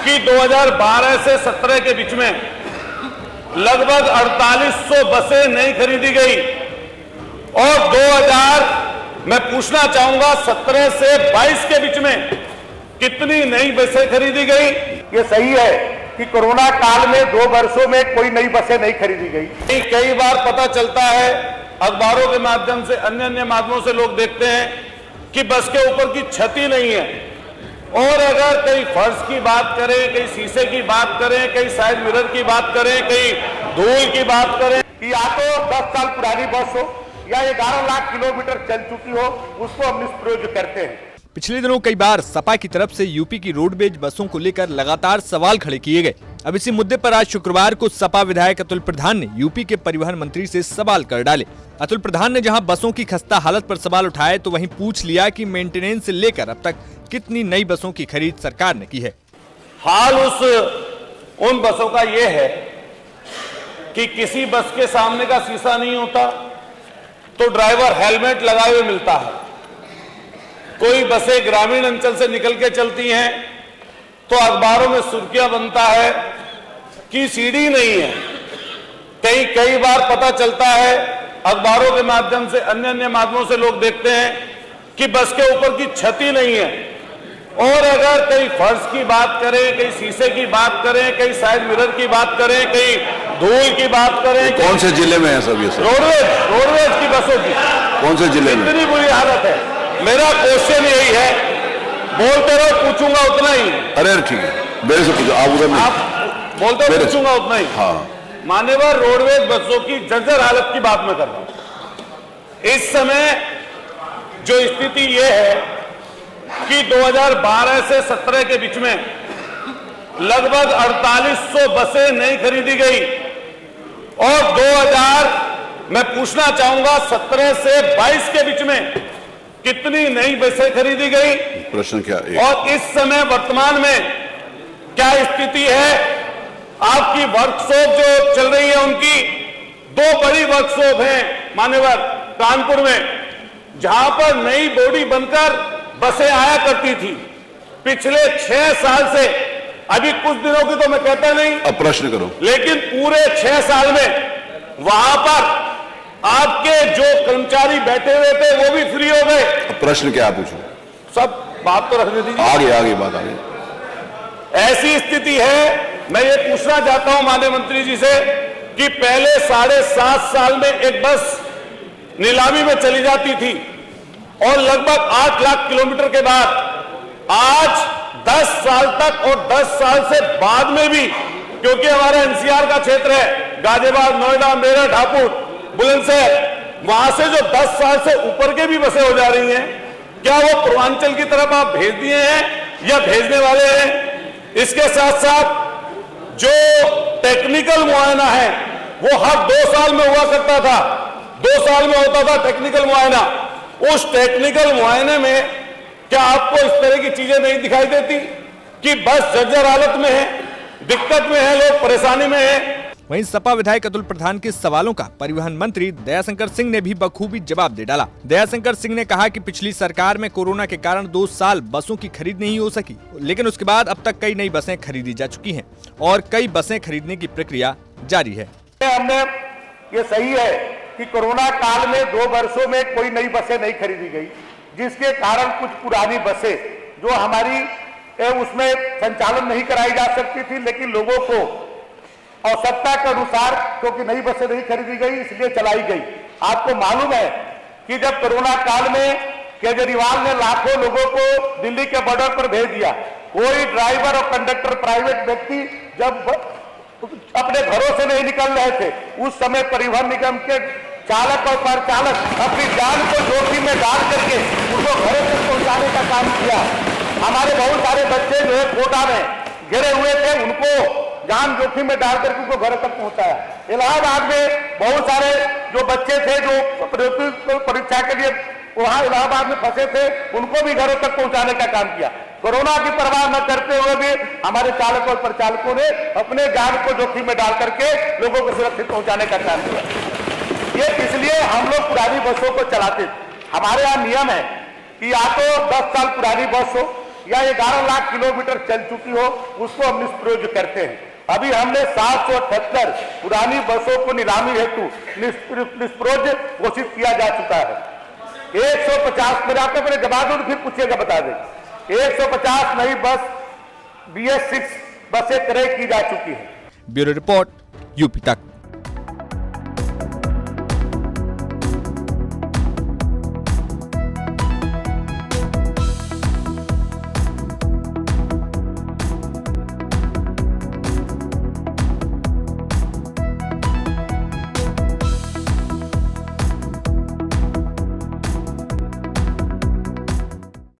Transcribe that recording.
कि 2012 से 17 के बीच में लगभग 4800 बसें नहीं खरीदी गई और मैं पूछना चाहूंगा 17 से 22 के बीच में कितनी नई बसें खरीदी गई? ये सही है कि कोरोना काल में 2 वर्षों में कोई नई बसें नहीं खरीदी गई। कई बार पता चलता है, अखबारों के माध्यम से, अन्य माध्यमों से लोग देखते हैं कि बस के ऊपर की छत ही नहीं है। और अगर कहीं फर्श की बात करें, कहीं शीशे की बात करें, कहीं साइड मिरर की बात करें, कहीं धूल की बात करें, कि या तो 10 साल पुरानी बस हो या 11 लाख किलोमीटर चल चुकी हो, उसको हम निष्प्रयोज्य करते हैं। पिछले दिनों कई बार सपा की तरफ से यूपी की रोडवेज बसों को लेकर लगातार सवाल खड़े किए गए। अब इसी मुद्दे पर आज शुक्रवार को सपा विधायक अतुल प्रधान ने यूपी के परिवहन मंत्री से सवाल कर डाले। अतुल प्रधान ने जहां बसों की खस्ता हालत पर सवाल उठाए तो वहीं पूछ लिया कि मेंटेनेंस से लेकर अब तक कितनी नई बसों की खरीद सरकार ने की है। हाल उन बसों का ये है कि किसी बस के सामने का शीशा नहीं होता तो ड्राइवर हेलमेट लगाए हुए मिलता है। कोई बसें ग्रामीण अंचल से निकल के चलती हैं तो अखबारों में सुर्खियां बनता है कि सीढ़ी नहीं है। कई बार पता चलता है, अखबारों के माध्यम से, अन्य माध्यमों से लोग देखते हैं कि बस के ऊपर की छत ही नहीं है। और अगर कहीं फर्श की बात करें, कहीं शीशे की बात करें, कहीं साइड मिरर की बात करें, कहीं धूल की बात करें। कौन से जिले में है सब ये सब? रोडवेज की बसों की कौन से जिले में? इतनी बुरी हालत है। मेरा क्वेश्चन यही है, बोलते रहो, पूछूंगा उतना ही। अरे ठीक है, मेरे से पूछो, आप उधर नहीं। आप बोलते रहो, पूछूंगा उतना ही। हाँ, मान्यवर, रोडवेज बसों की जर्जर हालत की बात मैं कर रहा हूं। इस समय जो स्थिति ये है कि 2012 से 17 के बीच में लगभग 4800 बसें नहीं खरीदी गई और मैं पूछना चाहूंगा 17 से 22 के बीच में कितनी नई बसें खरीदी गई? प्रश्न क्या है? और इस समय वर्तमान में क्या स्थिति है? आपकी वर्कशॉप जो चल रही है, उनकी 2 बड़ी वर्कशॉप हैं मान्यवर कानपुर में, जहां पर नई बॉडी बनकर बसें आया करती थी। पिछले 6 साल से, अभी कुछ दिनों की तो मैं कहता नहीं, अब प्रश्न करो, लेकिन पूरे 6 साल में वहां पर आपके जो कर्मचारी बैठे हुए थे वो भी फ्री हो गए। अब प्रश्न क्या पूछो? सब बात तो रखने दीजिए, आगे बात आगे। ऐसी स्थिति है, मैं ये पूछना चाहता हूं माननीय मंत्री जी से कि पहले 7.5 साल में एक बस नीलामी में चली जाती थी और लगभग 8 लाख किलोमीटर के बाद आज 10 साल तक और 10 साल से बाद में भी, क्योंकि हमारा एनसीआर का क्षेत्र है, गाजियाबाद, नोएडा, मेरठ, हापुड़, बुलंदशहर, वहां से जो 10 साल से ऊपर के भी बसें हो जा रही हैं, क्या वो पूर्वांचल की तरफ आप भेज दिए हैं या भेजने वाले हैं? इसके साथ साथ जो टेक्निकल मुआयना है वो हर 2 साल में हुआ करता था, 2 साल में होता था टेक्निकल मुआयना। उस टेक्निकल मुआयने में क्या आपको इस तरह की चीजें नहीं दिखाई देती कि बस जर्जर हालत में है, दिक्कत में है, लोग परेशानी में है? वहीं सपा विधायक अतुल प्रधान के सवालों का परिवहन मंत्री दयाशंकर सिंह ने भी बखूबी जवाब दे डाला। दयाशंकर सिंह ने कहा कि पिछली सरकार में कोरोना के कारण 2 साल बसों की खरीद नहीं हो सकी, लेकिन उसके बाद अब तक कई नई बसें खरीदी जा चुकी हैं और कई बसें खरीदने की प्रक्रिया जारी है। हमने ये सही है कि कोरोना काल में 2 वर्षों में कोई नई बसें नहीं खरीदी गई, जिसके कारण कुछ पुरानी बसें जो हमारी उसमें संचालन नहीं कराई जा सकती थी, लेकिन लोगों को आवश्यकता के अनुसार, क्योंकि नई बसें नहीं खरीदी गई इसलिए चलाई गई। आपको मालूम है कि जब कोरोना काल में केजरीवाल ने लाखों लोगों को दिल्ली के बॉर्डर पर भेज दिया, कोई ड्राइवर और कंडक्टर, प्राइवेट व्यक्ति जब अपने घरों से नहीं निकल रहे थे, उस समय परिवहन निगम के चालक और परिचालक अपनी जान को जोखिम में डाल करके उनको घरों तक पहुंचाने का काम किया। हमारे बहुत सारे बच्चे जो है कोटा में गिरे हुए थे, उनको जान जोखिम में डाल करके उनको घर तक पहुंचाया। इलाहाबाद में बहुत सारे जो बच्चे थे जो परीक्षा के लिए वहां इलाहाबाद में फंसे थे, उनको भी घरों तक पहुंचाने का काम किया। कोरोना की परवाह न करते हुए भी हमारे चालक और परिचालकों ने अपने जान को जोखिम में डाल करके लोगों को सुरक्षित पहुंचाने का काम किया। ये इसलिए हम लोग पुरानी बसों को चलाते थे। हमारे यहाँ नियम है कि या तो 10 साल पुरानी बस हो या 11 लाख किलोमीटर चल चुकी हो, उसको हम निष्प्रयोज्य करते हैं। अभी हमने 778 पुरानी बसों को नीलामी हेतु निष्प्रयोज्य घोषित किया जा चुका है। 150 मेरे आपको अपने जवाब दूं, फिर पूछिएगा बता दें। 150 नई बस BS6 बसें क्रय की जा चुकी है। ब्यूरो रिपोर्ट, यूपी तक।